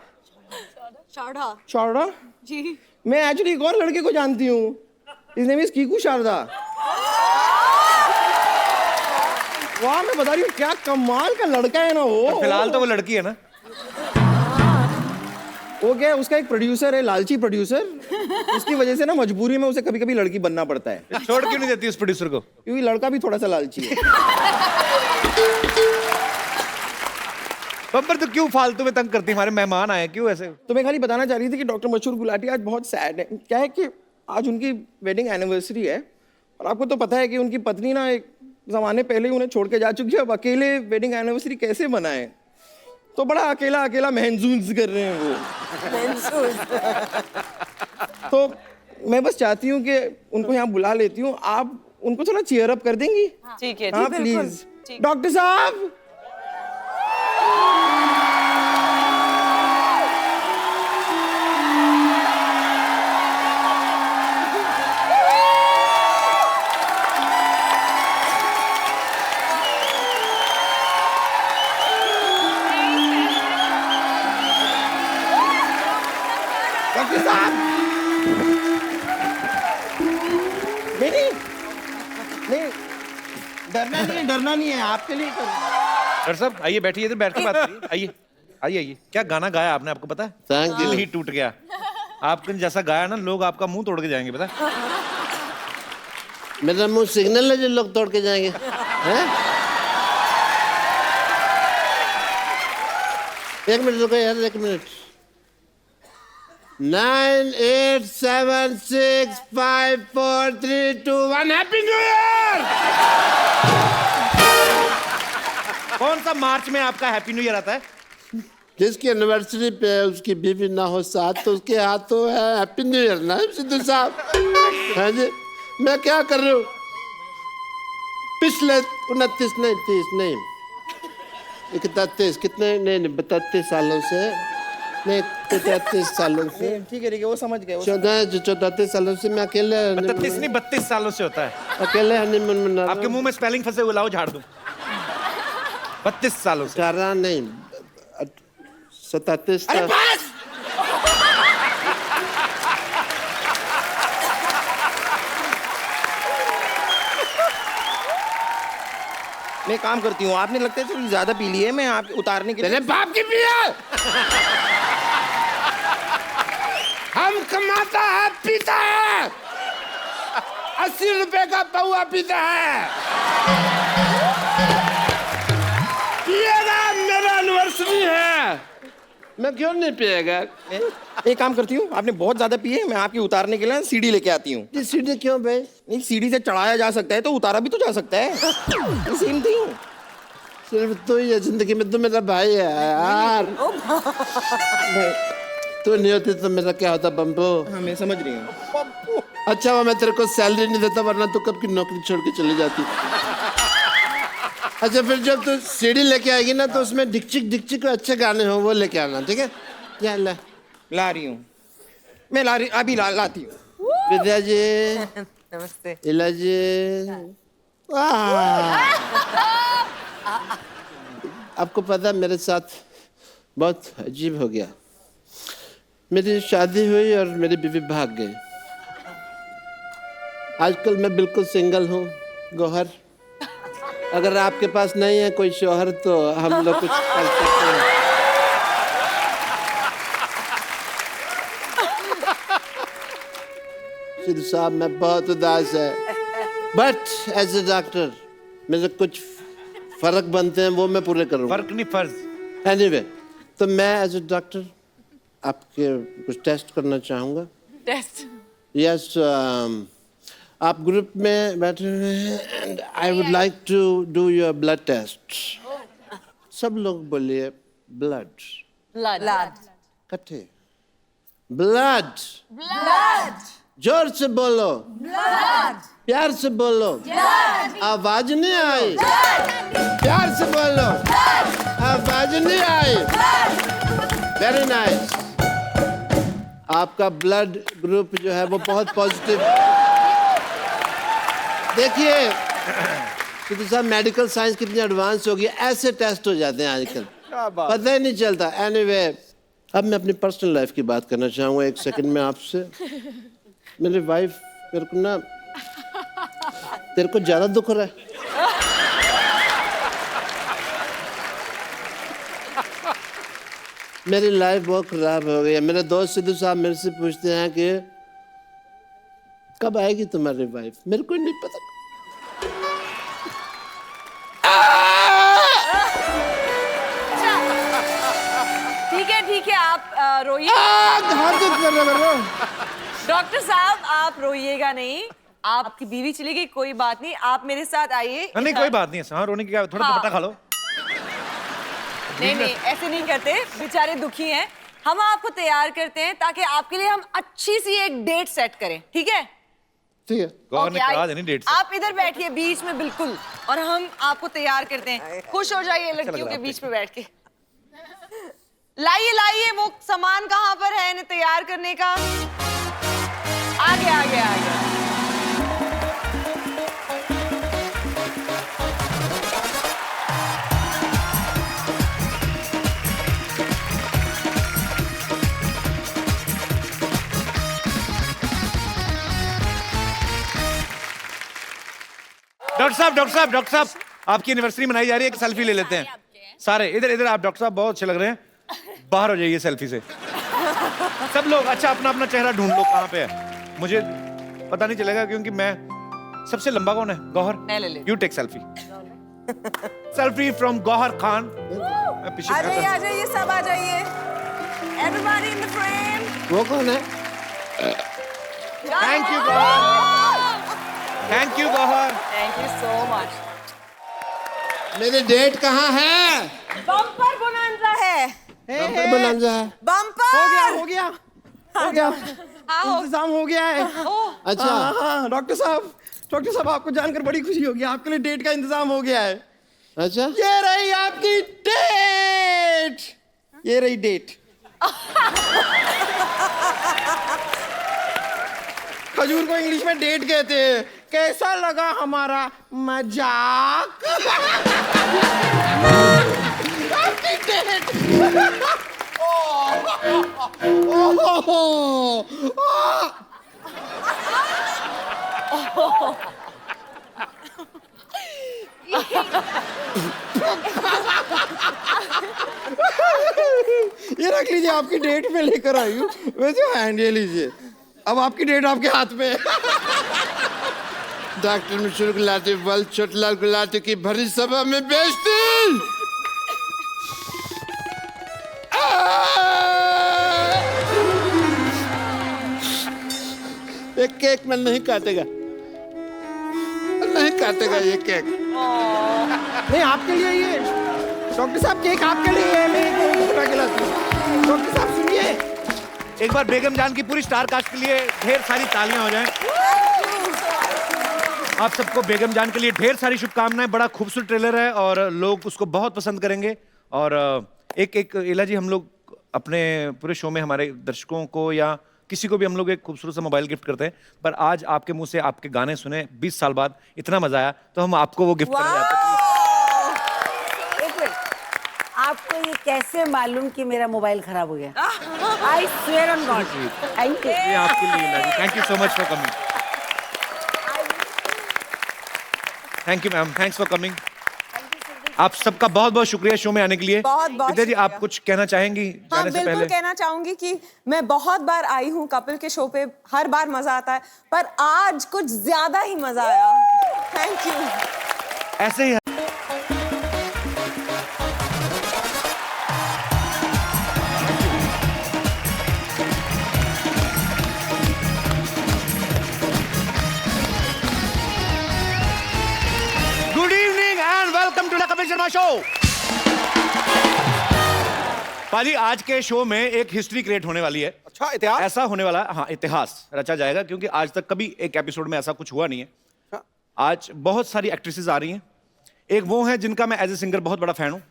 E: जी
D: मैं एक्चुअली एक और लड़के को जानती हूँ। His name is Kiku Sharda. वाह, मैं बता रही हूँ क्या कमाल का लड़का है ना वो।
A: फिलहाल तो वो लड़की है ना।
D: वो क्या है, उसका एक प्रोड्यूसर है, लालची प्रोड्यूसर। उसकी वजह से ना मजबूरी में उसे कभी कभी लड़की बनना पड़ता है।
A: छोड़ क्यों नहीं देती उस प्रोड्यूसर को?
D: क्योंकि लड़का भी थोड़ा सा लालची है।
A: बब्बर तो क्यों फालतू में तंग करती है? हमारे मेहमान आए, क्यों ऐसे?
D: तो मैं खाली बताना चाह रही थी कि डॉक्टर मशहूर गुलाटी आज बहुत सैड है। क्या है कि आज उनकी वेडिंग एनिवर्सरी है, और आपको तो पता है कि उनकी पत्नी ना एक ज़माने पहले ही उन्हें छोड़ के जा चुकी है। अब अकेले वेडिंग एनिवर्सरी कैसे मनाएं? तो बड़ा अकेला अकेला महसूस कर रहे हैं वो। तो मैं बस चाहती हूँ कि उनको यहाँ बुला लेती हूँ, आप उनको थोड़ा चीयर अप कर देंगी?
C: ठीक है,
D: हाँ प्लीज। डॉक्टर साहब, डॉक्टर साहब, नहीं, डरना नहीं है, आपके लिए कर।
A: डॉक्टर साहब आइए, बैठिए, इधर बैठ के बात करिए। आइए आइए। क्या गाना गाया आपने, आपको पता है?
F: Thank you.
A: दिल ही टूट गया। आपने जैसा गाया ना, लोग आपका मुंह तोड़ के जाएंगे, पता है?
F: मेरा मुंह सिग्नल है जो लोग तोड़ के जाएंगे, हैं? एक मिनट रुको यार, एक मिनट। 9, 8, 7, 6, 5, 4, 3, 2, 1 happy new year.
A: कौन सा मार्च में आपका हैप्पी न्यू ईयर आता है?
F: जिसकी एनिवर्सरी पे उसकी बीवी ना हो साथ, तो उसके हाथों है हैप्पी न्यू ईयर ना सिद्धू साहब। हाँ जी, मैं क्या कर रहा हूँ? पिछले 29 नहीं 30 नहीं 31 कितने नहीं 32 सालों से, नहीं 33 सालों से,
D: ठीक है वो समझ गए।
F: 34 सालों से मैं अकेले
A: 32 नहीं 32 सालों से होता है।
F: अकेले हनीमून मना रहा
A: आपके मुंह में स्पेलिंग फंसे हुए, लाओ झाड़ दूं। 32 सालों से।
F: 18 नहीं 37 था।
D: मैं काम करती हूँ, आपने लगता है थोड़ी ज्यादा पी ली है, मैं आप उतारने के लिए।
F: तेरे बाप की पिया। हम कमाता है पीता है, 80 रुपए का पौआ पीता है। पिएगा, मेरा एनिवर्सरी है, मैं क्यों नहीं पिएगा?
D: एक काम करती हूँ, आपने बहुत ज्यादा पी है, मैं आपकी उतारने के लिए सीढ़ी लेके आती हूँ।
F: ये सीढ़ी क्यों भाई?
D: नहीं, सीढ़ी से चढ़ाया जा सकता है तो उतारा भी तो जा सकता है। Same thing.
F: सिर्फ तू ही है जिंदगी में, तू मेरा भाई है यार। तू नहीं होती तो मेरा क्या होता बम्बो?
D: हाँ मैं समझ रही हूँ।
F: अच्छा वो मैं तेरे को सैलरी नहीं देता, वरना तू कब की नौकरी छोड़ के चली जाती। अच्छा फिर जब तू सीढ़ी लेके आएगी ना, तो उसमें डिक्चिक डिक्चिक अच्छे गाने हो वो लेके आना, ठीक है? या
D: ला रही हूँ मैं, अभी लाती हूँ।
F: विद्या जी,
C: नमस्ते।
F: इला जी, आपको पता मेरे साथ बहुत अजीब हो गया। मेरी शादी हुई और मेरी बीवी भाग गई। आजकल मैं बिल्कुल सिंगल हूँ, गौहर।
I: अगर आपके पास नहीं है कोई शौहर तो हम लोग कुछ कर सकते हैं। सिद्धू साहब मैं बहुत उदास है, बट एज ए डॉक्टर मेरे कुछ फर्क बनते हैं वो मैं पूरे करूँगा।
A: फर्क नहीं, फर्ज।
I: एनीवे तो मैं एज ए डॉक्टर आपके कुछ टेस्ट करना चाहूँगा।
C: टेस्ट
I: यस आप ग्रुप में बैठे हुए हैं and I would like to do your blood test. सब लोग बोलिए ब्लड।
C: ब्लड
I: इकट्ठे ब्लड।
C: ब्लड
I: जोर से बोलो, प्यार से बोलो, आवाज नहीं आई, प्यार से बोलो, आवाज नहीं आई। Very nice. आपका ब्लड ग्रुप जो है वो बहुत पॉजिटिव। देखिए सिद्धू साहब मेडिकल साइंस कितनी एडवांस हो गई, ऐसे टेस्ट हो जाते हैं आजकल, पता ही नहीं चलता। एनीवे अब मैं अपनी पर्सनल लाइफ की बात करना चाहूँगा एक सेकंड में आपसे। मेरी वाइफ मेरे को ना, तेरे को ज्यादा दुख हो रहा है? मेरी लाइफ बहुत खराब हो गई है। मेरे दोस्त सिद्धू साहब मेरे से पूछते हैं कि कब आएगी तुम्हारी वाइफ, मेरे को नहीं पता।
C: ठीक है आप रोइए। डॉक्टर साहब आप रोइएगा नहीं, आपकी बीवी चली गई कोई बात नहीं, आप मेरे साथ आइए।
A: नहीं कोई बात नहीं है, हाँ रोने की क्या, थोड़ा दुपट्टा खा लो।
C: नहीं ऐसे नहीं करते, बेचारे दुखी हैं। हम आपको तैयार करते हैं ताकि आपके लिए हम अच्छी सी एक डेट सेट करें, ठीक है?
I: ठीक है।
A: गौर ने कहा नहीं डेट से।
C: आप इधर बैठिए बीच में बिल्कुल, और हम आपको तैयार करते हैं। खुश हो जाइए लड़कियों के बीच में बैठ के। लाइए वो सामान कहाँ पर है इन्हें तैयार करने का? आगे।
A: डॉक्टर साहब आपकी एनिवर्सरी मनाई जा रही है, एक सेल्फी ले लेते हैं सारे। इधर आप डॉक्टर साहब बहुत अच्छे लग रहे हैं, बाहर हो जाइए सेल्फी से सब लोग। अच्छा अपना अपना चेहरा ढूंढ लो कहाँ पे है, मुझे पता नहीं चलेगा क्योंकि मैं सबसे लंबा कौन है? Gauhar. You take selfie. Selfie from Gauhar Khan. मैं पीछे
C: आ जाइए सब आ जाइए। Everybody in the frame.
I: वो कौन है?
A: Thank you Gauhar, thank you Gauhar,
C: thank you so much.
I: मेरी डेट कहाँ है?
C: बम्पर बोनांजा है।
I: बोनांजा है।
C: बम्पर
D: हो गया इंतजाम हो गया है।
I: अच्छा
D: हाँ डॉक्टर साहब आपको जानकर बड़ी खुशी होगी, आपके लिए डेट का इंतजाम हो गया है।
I: अच्छा
D: ये रही आपकी डेट, ये रही डेट। खजूर को इंग्लिश में डेट कहते हैं। कैसा लगा हमारा मजाक? आपकी डेट। ये रख लीजिए, आपकी डेट में लेकर आई हूँ। वैसे हैंड ये लीजिए, अब आपकी डेट आपके हाथ में है।
I: डॉक्टर मशहूर गुलाटी बल छोटलाल गुलाटी की भरी सभा में बेइज्जती। एक केक में नहीं काटेगा ये केक।
D: नहीं आपके लिए ये डॉक्टर साहब, केक आपके लिए है। मैं डॉक्टर साहब सुनिए,
A: एक बार बेगम जान की पूरी स्टार कास्ट के लिए ढेर सारी तालियां हो जाएं। आप सबको बेगम जान के लिए ढेर सारी शुभकामनाएं। बड़ा खूबसूरत ट्रेलर है और लोग उसको बहुत पसंद करेंगे। और एक इला जी, हम लोग अपने पूरे शो में हमारे दर्शकों को या किसी को भी हम लोग एक खूबसूरत सा मोबाइल गिफ्ट करते हैं, पर आज आपके मुंह से आपके गाने सुने 20 साल बाद, इतना मजा आया तो हम आपको वो गिफ्ट करने जाते हैं।
B: आपको ये कैसे मालूम कि मेरा मोबाइल खराब हो गया? I swear on God. Thank you.
A: ये आपके लिए Ila ji, thank you so much for coming. Thank you ma'am, thanks for coming. आप सबका बहुत बहुत शुक्रिया शो में आने के लिए।
C: बहुत बहुत
A: विद्या जी,
C: शुक्रिया।
A: आप कुछ कहना चाहेंगी
C: हाँ,
A: जाने से
C: बिल्कुल
A: पहले?
C: कहना चाहूंगी कि मैं बहुत बार आई हूँ कपिल के शो पे, हर बार मजा आता है, पर आज कुछ ज्यादा ही मजा आया। Thank you.
A: ऐसे ही good evening and welcome to the Kapil Sharma show. पाजी, आज के शो में एक हिस्ट्री क्रिएट होने वाली है।
D: अच्छा, इतिहास?
A: ऐसा होने वाला है, हाँ, इतिहास रचा जाएगा, क्योंकि आज तक कभी एक एपिसोड में ऐसा कुछ हुआ नहीं है। आज बहुत सारी एक्ट्रेसेस आ रही हैं। एक वो हैं जिनका मैं एज ए सिंगर बहुत बड़ा फैन हूँ,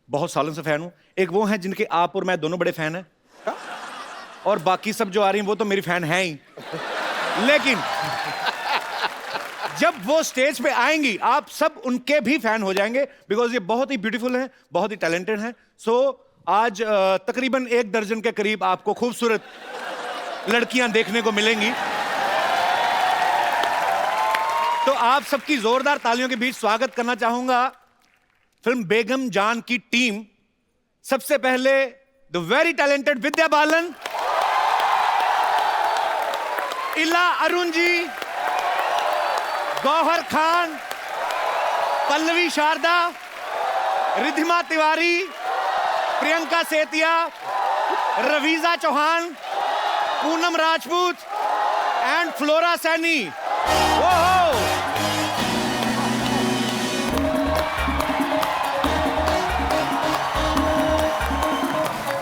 A: बहुत सालों से फैन हूँ। एक वो हैं जिनके आप और मैं दोनों बड़े फैन हैं, और बाकी सब जो आ रही हैं वो तो मेरी फैन हैं ही। लेकिन जब वो स्टेज पे आएंगी आप सब उनके भी फैन हो जाएंगे, बिकॉज ये बहुत ही ब्यूटीफुल हैं, बहुत ही टैलेंटेड हैं। सो आज तकरीबन 1 दर्जन के करीब आपको खूबसूरत लड़कियां देखने को मिलेंगी। तो आप सबकी जोरदार तालियों के बीच स्वागत करना चाहूंगा फिल्म बेगम जान की टीम। सबसे पहले the very talented Vidya Balan, इला अरुण जी, गौहर खान, पल्लवी शारदा, रिधिमा तिवारी, प्रियंका सेतिया, रवीजा चौहान, पूनम राजपूत एंड फ्लोरा सैनी। ओहो!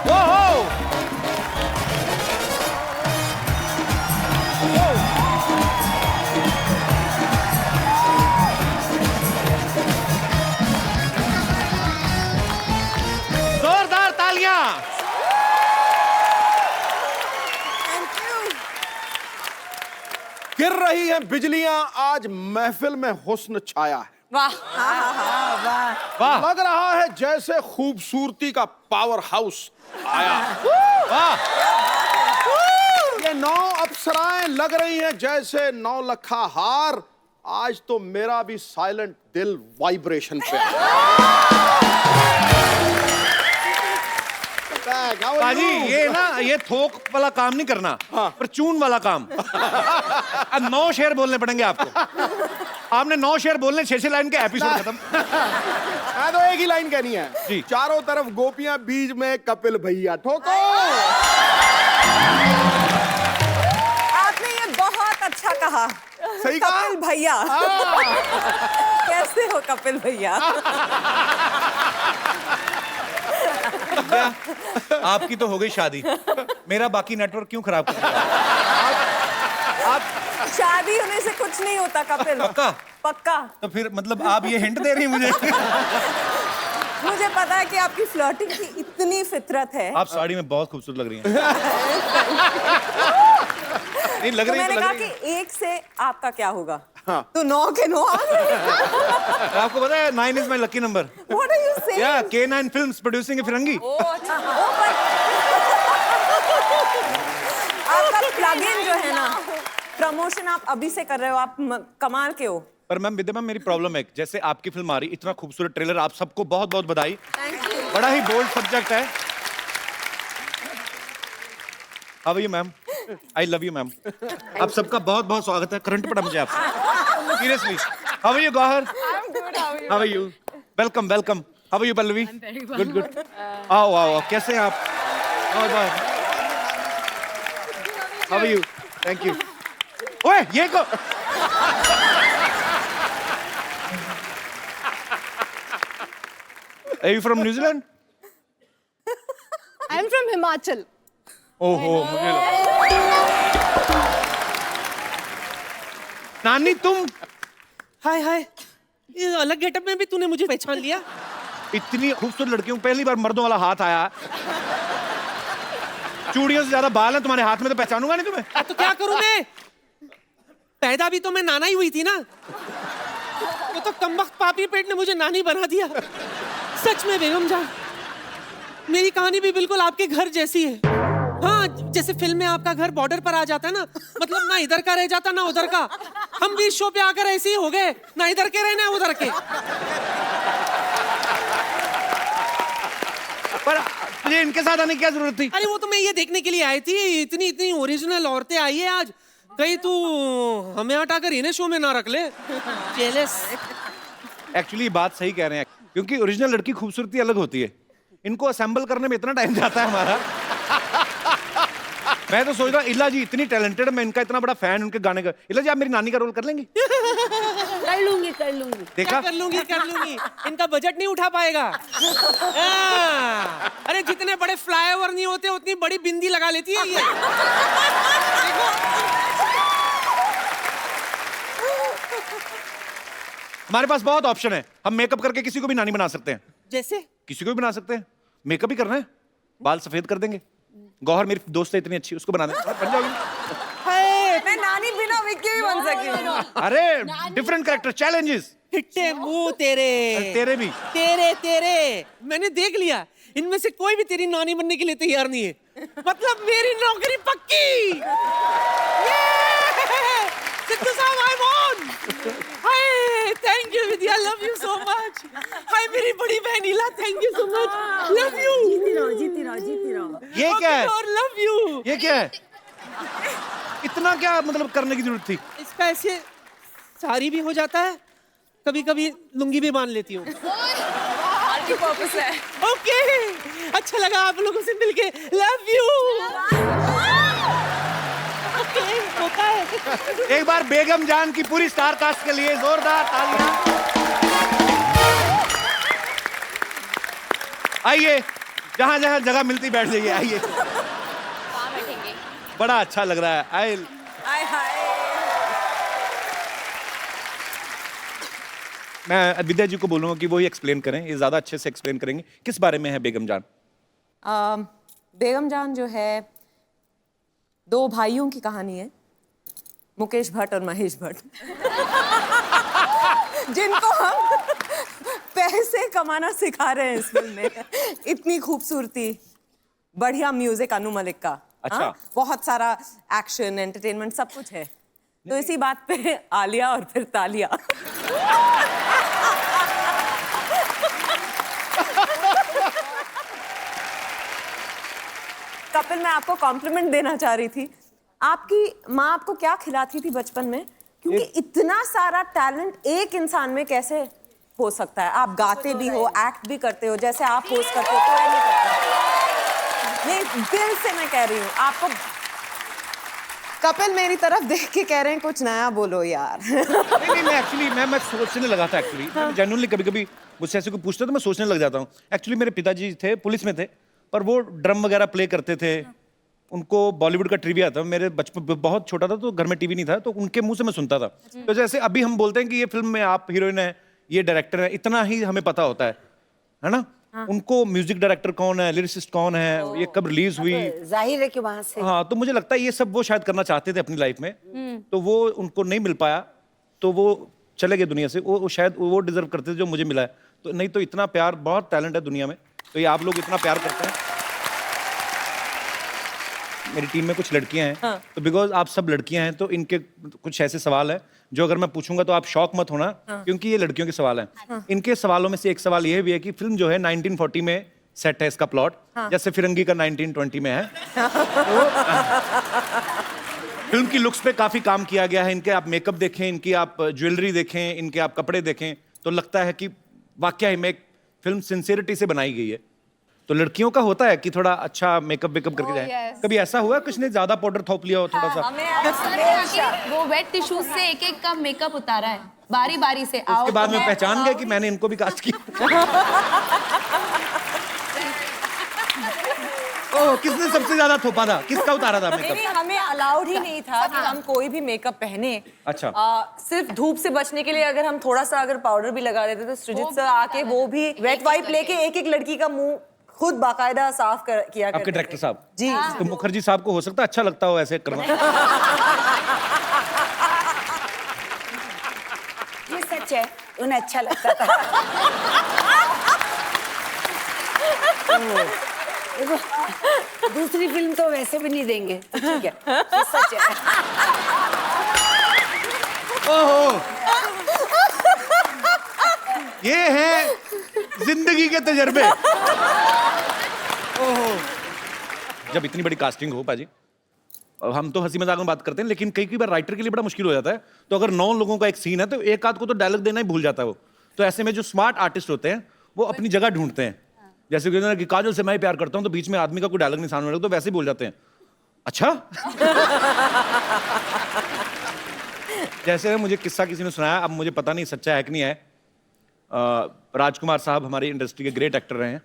A: ओहो! जोरदार तालियां।
J: गिर रही हैं बिजलियां, आज महफिल में हुस्न छाया है।
C: वाह।
A: वाह
J: लग रहा है जैसे खूबसूरती का पावर हाउस आया।
A: वाह!
J: ये 9 अप्सराएं लग रही हैं जैसे 9 लखा हार। आज तो मेरा भी साइलेंट दिल वाइब्रेशन पे
A: पाजी, ये ना, ये थोक वाला काम नहीं करना, पर चून वाला काम। अब 9 शेर बोलने पड़ेंगे आपको। आपने 9 शेर बोलने, 6 लाइन के एपिसोड खत्म।
J: मैं तो एक ही लाइन कहनी है
A: जी।
J: चारों तरफ गोपियां, बीच में कपिल भैया। ठोको।
C: आपने ये बहुत अच्छा कहा।
J: सही कहा?
C: कपिल भैया। कैसे हो कपिल भैया?
A: आपकी तो हो गई शादी, मेरा बाकी नेटवर्क क्यों खराब कर रहा है? आप
C: शादी होने से कुछ नहीं होता कपिल।
A: पक्का?
C: पक्का।
A: तो फिर मतलब आप ये हिंट दे रही हैं मुझे?
C: मुझे पता है कि आपकी फ्लर्टिंग की इतनी फितरत है।
A: आप साड़ी में बहुत खूबसूरत लग रही हैं। नहीं लग
C: तो
A: रही है,
C: मैंने
A: तो
C: कहा
A: लग रही
C: कि
A: है।
C: 1 से आपका क्या होगा? तो 9 के 9 आ गए।
A: आपको पता है 9 is my lucky number.
C: What are you saying?
A: या K9 फिल्म्स प्रोड्यूसिंग ए फिरंगी।
C: आपका प्लग-इन जो है ना, प्रमोशन आप अभी से कर रहे हो, आप कमाल के हो।
A: पर मैम, विद्या मैम, मेरी प्रॉब्लम है, जैसे आपकी फिल्म आ रही, इतना खूबसूरत ट्रेलर, आप सबको बहुत बहुत बधाई। बड़ा ही बोल्ड सब्जेक्ट है। How are you ma'am? I love you ma'am. आप सबका बहुत बहुत स्वागत है। करंट पड़ा मुझे आपसे, seriously. How are you Gauhar? How are you? Welcome welcome. How are you Pallavi? Good good. आओ आओ, कैसे हैं आप? बहुत बहुत। How are you? Thank you. ओए, ये को Are you from New Zealand?
H: I am from Himachal.
A: ओहो, मुझे नानी तुम
K: हाय हाय, ये अलग गेटअप में भी तूने मुझे पहचान लिया।
A: इतनी खूबसूरत लड़कियों पहली बार मर्दों वाला हाथ आया। चूड़ियों से ज्यादा बाल हैं तुम्हारे हाथ में, तो पहचानूंगा नहीं तुम्हें।
K: तो क्या करूं मैं? पैदा भी तो मैं नाना ही हुई थी ना। वो तो कमबख्त पापी पेट ने मुझे नानी बना दिया। सच में बेगम जान, मेरी कहानी भी बिल्कुल आपके घर जैसी है। हाँ, जैसे फिल्म में आपका घर बॉर्डर पर आ जाता है ना, मतलब ना इधर का रह जाता ना उधर का। हम भी इस शो पे आकर ऐसे ही हो गए, ना इधर के रहे ना उधर के।
A: पर तुझे इनके साथ आने की क्या जरूरत थी?
K: अरे वो तो मैं ये देखने के लिए आई थी, इतनी इतनी ओरिजिनल औरतें आई है आज, कहीं तू हमें हटाकर इन्हें शो में ना रख ले। जेलस।
A: एक्चुअली बात सही कह रहे हैं, क्योंकि ओरिजिनल लड़की खूबसूरती अलग होती है, इनको असेंबल करने में इतना टाइम जाता है हमारा। मैं तो सोच रहा इला जी इतनी टैलेंटेड, मैं इनका इतना बड़ा फैन उनके गाने का। इला जी आप मेरी नानी का रोल कर लेंगी?
B: कर लूंगी कर लूंगी।
A: देखा,
K: कर लूंगी इनका बजट नहीं उठा पाएगा। अरे जितने बड़े फ्लाईओवर नहीं होते उतनी बड़ी बिंदी लगा लेती है ये। देखो।
A: हमारे पास बहुत ऑप्शन है, हम मेकअप करके किसी को भी नानी बना सकते हैं।
K: जैसे
A: किसी को भी बना सकते हैं, मेकअप ही करना है, बाल सफेद कर देंगे। गौहर मेरी दोस्त है इतनी अच्छी, उसको बना देंगे, बन जाओगी।
C: मैं नानी बिना विग के भी बन सकी हूँ।
A: अरे डिफरेंट कैरेक्टर, चैलेंजेस।
K: हिट्टे मुंह तेरे,
A: तेरे भी,
K: तेरे मैंने देख लिया, इनमें से कोई भी तेरी नानी बनने के लिए तैयार नहीं है। मतलब मेरी नौकरी पक्की। सिद्धू साहब, I won. Hi, thank you Vidya, love you so much. Hi मेरी बड़ी बहन Ila, thank you so much, love you.
B: जीती रहो।
A: ये क्या है?
K: और लव यू।
A: ये क्या है? इतना क्या मतलब करने की जरूरत थी?
K: इसका ऐसे साड़ी भी हो जाता है, कभी कभी लुंगी भी बांध लेती हूँ।
C: पर्पस है।
K: ओके, अच्छा लगा आप लोगों से मिलके, लव यू। ओके, होता है।
A: एक बार बेगम जान की पूरी स्टार कास्ट के लिए जोरदार तालियां। आइए, जहां जहां जगह मिलती बैठ जाइए, आइए। बड़ा अच्छा लग रहा है।
C: हाय।
A: मैं विद्या जी को बोलूंगा कि वो ही एक्सप्लेन करें, ये ज्यादा अच्छे से एक्सप्लेन करेंगे। किस बारे में है बेगम जान?
C: बेगम जान जो है, दो भाइयों की कहानी है, मुकेश भट्ट और महेश भट्ट, जिनको हम पैसे कमाना सिखा रहे हैं इस फिल्म में। इतनी खूबसूरती, बढ़िया म्यूजिक अनु मलिक का।
A: अच्छा।
C: हाँ? बहुत सारा एक्शन, एंटरटेनमेंट, सब कुछ है। तो इसी बात पे आलिया और फिर तालिया। कपिल, मैं आपको कॉम्प्लीमेंट देना चाह रही थी। आपकी माँ आपको क्या खिलाती थी बचपन में? क्योंकि इतना सारा टैलेंट एक इंसान में कैसे हो सकता है? आप गाते भी हो, एक्ट भी करते हो, जैसे आप होस्ट करते हो, कोई नहीं करता। नहीं, दिल से मैं कह रही हूँ आपको। कपिल मेरी तरफ देख के कह रहे हैं कुछ नया बोलो यार।
A: नहीं, मैं एक्चुअली मैं सोचने लगा था एक्चुअली। जेन्युइनली कभी-कभी मुझसे ऐसे कोई पूछता तो मैं सोचने लग जाता हूँ। एक्चुअली मेरे पिताजी थे, पुलिस में थे, पर वो ड्रम वगैरह प्ले करते थे। उनको बॉलीवुड का ट्रिविया था। मेरे बचपन बहुत छोटा था तो घर में टीवी नहीं था, तो उनके मुंह से मैं सुनता था। तो जैसे अभी हम बोलते हैं कि ये फिल्म में आप हीरोइन है, ये डायरेक्टर है, इतना ही हमें पता होता है ना? उनको म्यूजिक डायरेक्टर कौन है, लिरिसिस्ट कौन है, ये कब रिलीज हुई,
B: जाहिर है कि वहां से।
A: हाँ, तो मुझे लगता है ये सब वो शायद करना चाहते थे अपनी लाइफ में, तो वो उनको नहीं मिल पाया, तो वो चले गए दुनिया से। वो शायद वो डिजर्व करते थे जो मुझे मिला है। तो नहीं तो इतना प्यार, बहुत टैलेंट है दुनिया में, तो ये आप लोग इतना प्यार करते हैं। मेरी टीम में कुछ लड़कियां हैं, तो बिकॉज आप सब लड़कियां हैं तो इनके कुछ ऐसे सवाल हैं जो अगर मैं पूछूंगा तो आप शॉक मत होना, क्योंकि ये लड़कियों के सवाल हैं। इनके सवालों में से एक सवाल ये भी है कि फिल्म जो है 1940 में सेट है इसका प्लॉट, जैसे फिरंगी का 1920 में है। तो फिल्म की लुक्स पे काफी काम किया गया है। इनके आप मेकअप देखें, इनकी आप ज्वेलरी देखें, इनके आप कपड़े देखें, तो लगता है कि वाकई में एक फिल्म सिंसियरिटी से बनाई गई है। तो लड़कियों का होता है कि थोड़ा अच्छा मेकअप वेकअप करके जाए। कभी ऐसा हुआ कुछ ने ज्यादा पाउडर थोप लिया हो थोड़ा सा?
G: वो वेट टिश्यू से एक एक का मेकअप उतारा है, बारी बारी से।
A: उसके बाद में पहचान गए कि मैंने इनको भी कास्ट किया। ओह, किसने सबसे ज्यादा थोपा था? किसका उतारा था मेकअप?
C: नहीं, हमें अलाउड ही नहीं था कि हम कोई भी मेकअप पहने।
A: अच्छा।
C: सिर्फ धूप से बचने के लिए अगर हम थोड़ा सा अगर पाउडर भी लगा देते तो सृजित सर आके वो भी वेट वाइप लेके एक एक लड़की का मुंह खुद बाकायदा साफ किया करते
A: आपके डायरेक्टर साहब
C: जी।
A: तो मुखर्जी साहब को हो सकता है अच्छा लगता हो ऐसे करना।
B: ये सच है, उन्हें अच्छा लगता था। देखो, दूसरी फिल्म तो वैसे भी नहीं देंगे, तो ठीक है, ये सच है।
A: ओहो, ये है जिंदगी के तजर्बे। जब इतनी बड़ी कास्टिंग हो पाजी, अब हम तो हंसी मजाक में बात करते हैं, लेकिन कई बार राइटर के लिए बड़ा मुश्किल हो जाता है। तो अगर 9 लोगों का एक सीन है तो एक आध को तो डायलॉग देना ही भूल जाता है वो। तो ऐसे में जो स्मार्ट आर्टिस्ट होते हैं वो अपनी जगह ढूंढते हैं। जैसे कि काजल से मैं प्यार करता हूँ, तो बीच में आदमी का कोई डायलॉग नहीं सामने वाला, तो वैसे ही बोल जाते हैं, अच्छा। जैसे मुझे किस्सा किसी ने सुनाया, अब मुझे पता नहीं सच्चा है कि नहीं है। राजकुमार साहब हमारी इंडस्ट्री के ग्रेट एक्टर रहे हैं।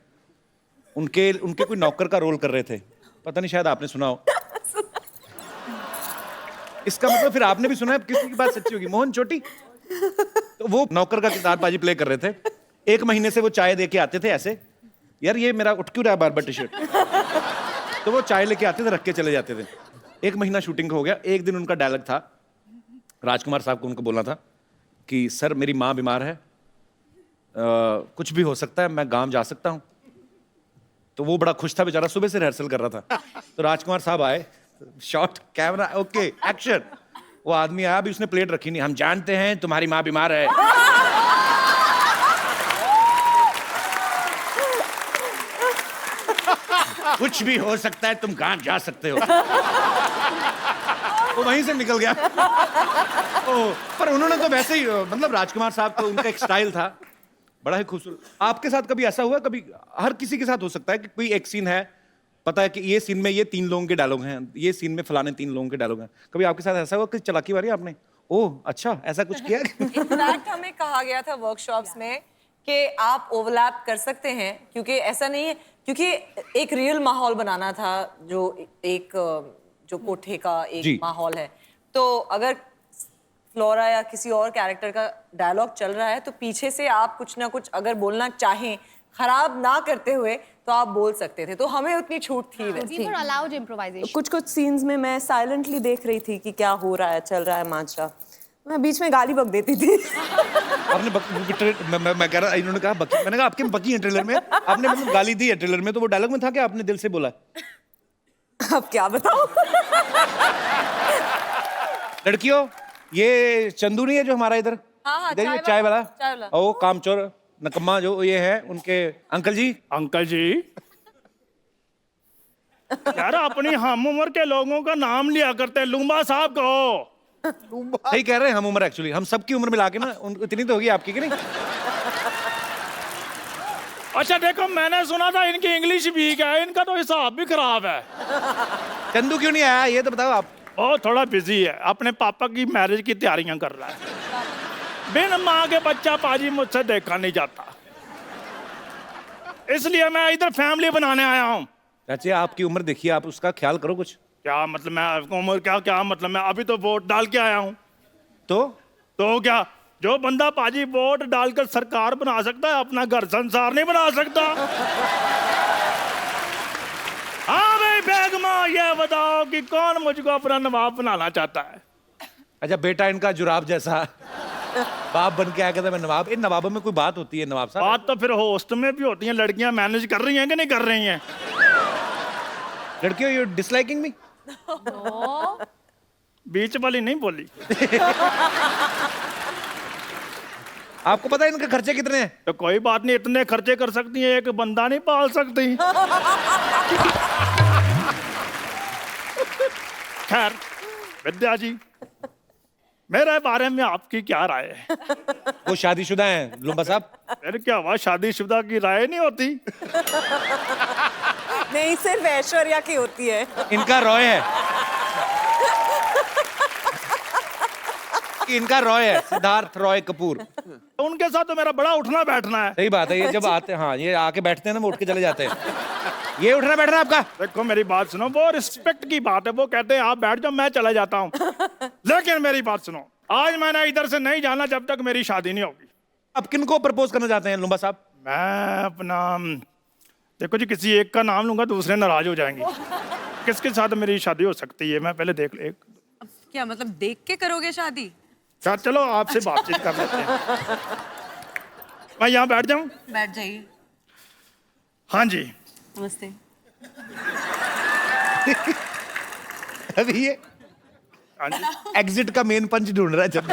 A: उनके कोई नौकर का रोल कर रहे थे, पता नहीं शायद आपने सुना हो। इसका मतलब फिर आपने भी सुना है, किसी की बात सच्ची होगी। मोहन चोटी, तो वो नौकर का किरदार पाजी प्ले कर रहे थे। 1 महीने से वो चाय दे के आते थे ऐसे, यार ये मेरा उठ क्यों रहा है बार-बार टी शर्ट। तो वो चाय लेके आते थे, रख के चले जाते थे। 1 महीना शूटिंग हो गया। एक दिन उनका डायलॉग था, राजकुमार साहब को उनको बोलना था कि सर मेरी माँ बीमार है, कुछ भी हो सकता है, मैं गांव जा सकता हूँ। तो वो बड़ा खुश था बेचारा, सुबह से रिहर्सल कर रहा था। तो राजकुमार साहब आए, शॉट कैमरा ओके एक्शन। वो आदमी आया, अभी उसने प्लेट रखी नहीं। हम जानते हैं तुम्हारी माँ बीमार है। कुछ भी हो सकता है, तुम गांव जा सकते हो। वो वहीं से निकल गया। पर उन्होंने तो वैसे ही, मतलब राजकुमार साहब को उनका एक स्टाइल था बड़ा ही खूबसूरत। आपके साथ कभी ऐसा हुआ? कभी हर किसी के साथ हो सकता है कि कोई एक सीन है, पता है कि ये सीन में ये 3 लोगों के डायलॉग हैं, ये सीन में फलाने 3 लोगों के डायलॉग हैं। कभी आपके साथ ऐसा हुआ कि चलाकी मारी आपने? ओह अच्छा, ऐसा कुछ किया?
C: इनफैक्ट हमें कहा गया था वर्कशॉप्स में कि आप ओवरलैप कर सकते हैं, क्योंकि ऐसा नहीं है, क्योंकि एक रियल माहौल बनाना था, जो कोठे का एक माहौल है। तो अगर फ्लोरा या किसी और कैरेक्टर का डायलॉग चल रहा है तो पीछे से आप कुछ ना कुछ अगर बोलना चाहें, खराब ना करते हुए, तो आप बोल सकते थे। तो हमें उतनी छूट थी वैसे। कुछ सीन्स में मैं साइलेंटली देख रही थी कि क्या हो रहा है, चल रहा है माजरा। मैं बीच में गाली बक देती थी।
A: आपने मैं कह रहा, इन्होंने कहा बकी, मैंने कहा आपके बकी है ट्रेलर में, आपने मतलब गाली दी है ट्रेलर में, तो वो डायलॉग में था कि आपने दिल से बोला?
C: अब क्या बताऊं?
A: लड़कियों, ये चंदू नहीं है जो हमारा इधर,
C: हाँ,
A: इधर ये चाय वाला, ओ कामचोर नकम्मा जो ये है, उनके अंकल जी।
L: अंकल जी, यार अपनी हम उम्र के लोगों का नाम लिया करते हैं, लुम्बा साहब कहो।
A: सही कह रहे हैं, हम उम्र एक्चुअली हम सबकी उम्र मिला के ना इतनी तो होगी आपकी कि नहीं?
L: अच्छा देखो, मैंने सुना था इनकी इंग्लिश वीक है, इनका तो हिसाब भी खराब है।
A: चंदू क्यों नहीं आया ये तो बताओ आप।
L: ओ थोड़ा बिजी है, अपने पापा की मैरिज की तैयारियां कर रहा है। बिन माँ के बच्चा पाजी मुझसे देखा नहीं जाता, इसलिए मैं इधर फैमिली बनाने आया हूँ।
A: चाची आपकी उम्र देखिए, आप उसका ख्याल करो कुछ।
L: क्या मतलब मैं उम्र क्या मतलब, मैं अभी तो वोट डाल के आया हूँ। तो क्या, जो बंदा पाजी वोट डालकर सरकार बना सकता है, अपना घर संसार नहीं बना सकता। हाँ भाई बेगमा, ये बताओ कि कौन मुझको अपना नवाब बनाना चाहता है?
A: अच्छा बेटा इनका जुराब जैसा बाप बन के आया, कहता मैं नवाब। इन नवाबों में कोई बात होती है नवाब साहब?
L: बात तो फिर होस्ट में भी होती है। लड़कियां मैनेज कर रही हैं कि नहीं कर रही हैं?
A: लड़कियों, यू डिसलाइकिंग मी?
L: बीच वाली नहीं बोली।
A: आपको पता है इनके खर्चे कितने हैं?
L: तो कोई बात नहीं, इतने खर्चे कर सकती है, एक बंदा नहीं पाल सकती। खैर विद्या जी, मेरे बारे में आपकी क्या राय है?
A: वो शादीशुदा हैं लुम्बा साहब।
L: अरे क्या हुआ, शादीशुदा की राय नहीं होती?
C: नहीं, सिर्फ ऐश्वर्या की होती है।
A: इनका रॉय है, इनका रॉय है, सिद्धार्थ रॉय कपूर।
L: उनके साथ तो मेरा बड़ा उठना बैठना है।
A: सही बात है, ये जब आते, हाँ ये आके बैठते हैं ना, वो उठ के चले जाते हैं। ये उठना बैठना आपका?
L: देखो मेरी बात सुनो, वो रिस्पेक्ट की बात है, वो कहते हैं आप बैठ जाओ मैं चला जाता हूँ। लेकिन मेरी बात सुनो, आज मैंने इधर से नहीं जाना जब तक मेरी शादी नहीं होगी।
A: अब किनको प्रपोज करना चाहते हैं लुम्बा साहब?
L: मैं अपना, देखो जी, किसी एक का नाम लूंगा दूसरे नाराज हो जाएंगे। किसके साथ मेरी शादी हो सकती है, मैं पहले देख ले।
G: क्या मतलब देख के करोगे शादी?
L: क्या, चलो आपसे बातचीत कर लेते हैं। मैं यहाँ बैठ जाऊँ?
G: बैठ जाइए।
L: हाँ जी
G: नमस्ते।
A: अभी ये
L: हाँ जी,
A: एग्जिट का मेन पंच ढूंढ रहा है जब।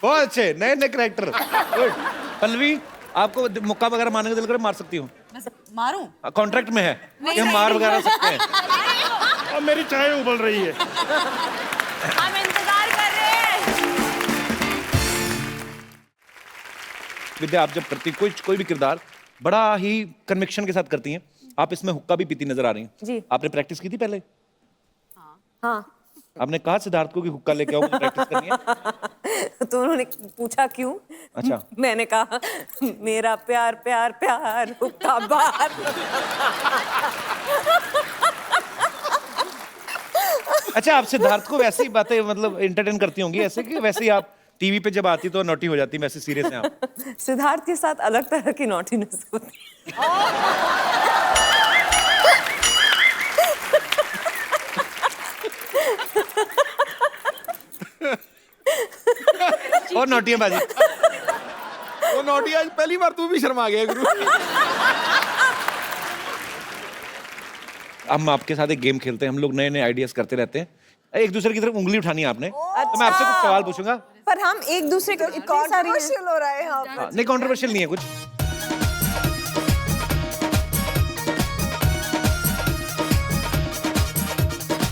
A: बहुत अच्छे नए नए कैरेक्टर। गुड। पल्लवी, आपको मुक्का वगैरह मारने का दिल करे मार सकती हूँ,
G: बस मारूं?
A: कॉन्ट्रैक्ट में है कि हम मार वगैरह सकते हैं।
L: और मेरी चाय उबल रही है।
C: हम इंतजार कर रहे हैं।
A: विद्या, आप जब करती कोई भी किरदार बड़ा ही कन्विक्शन के साथ करती हैं। आप इसमें हुक्का भी पीती नजर आ रही हैं।
C: जी।
A: आपने प्रैक्टिस की थी पहले?
C: हाँ।
A: आपने कहा सिद्धार्थ को कि हुक्का लेके आओ, मुझे प्रैक्टिस करनी है?
C: तो उन्होंने पूछा क्यों?
A: अच्छा।
C: मैंने कहा मेरा प्यार प्यार प्यार हुक्का बार।
A: अच्छा, आप सिद्धार्थ को वैसे ही बातें मतलब एंटरटेन करती होंगी ऐसे, कि वैसे ही आप टीवी पे जब आती तो नॉटी हो जाती, वैसे सीरियस हैं आप?
C: सिद्धार्थ के साथ अलग तरह की नॉटीनेस होती है।
A: और नॉटियां बाजी।
J: वो नोटी आज पहली बार तू भी शर्मा गया गुरु।
A: हम आपके साथ एक गेम खेलते हैं, हम लोग नए नए आइडियाज करते रहते हैं। एक दूसरे की तरफ उंगली उठानी है आपने, तो मैं आपसे कुछ सवाल पूछूंगा।
C: पर हम एक दूसरे को कंट्रोवर्शियल हो रहा है यहाँ पे।
A: नहीं, कंट्रोवर्शियल नहीं है कुछ।